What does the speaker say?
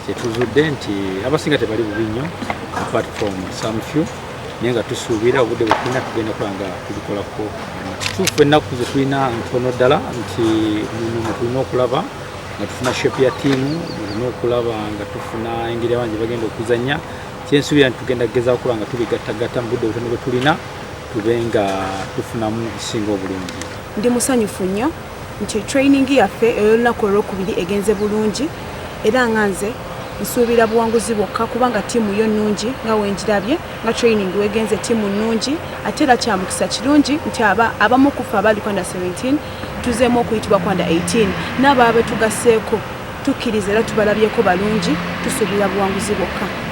Tetuzudde nti abasinga tebali bubi nnyo apart from some few naye nga tusuubira obudde bwe tulina tugenda kulanga tubikolako tufu ennaku ze tulina ntono ddala nti muno tulina okulaba nga tufuna shape ya ttiimu tulina okulaba nga tufuna engeri abangi bagenda okuzannya kyensuubira nti tugenda kugezaako kuba nga tubigattagatta mu budde butono bwe tulina tube nga tufunamu ekisinga obulungi. Ndi musanyufu nnyo nti training yaffe ey'olunaku olwokubiri egenze bulungi era nga nze nsuubira buwanguzi bwokka kubanga ttiimu yo nnungi nga wenjirabye nga training wegenze ttiimu nnungi ate era kya mukisa kirungi nti abamu kufa abali kwanda 17 tuzeemu okuyitibwa kwanda 18 n'ababa betugaseeko tukkiriza era tubalabyeko balungi tusuubira buwanguzi bwokka.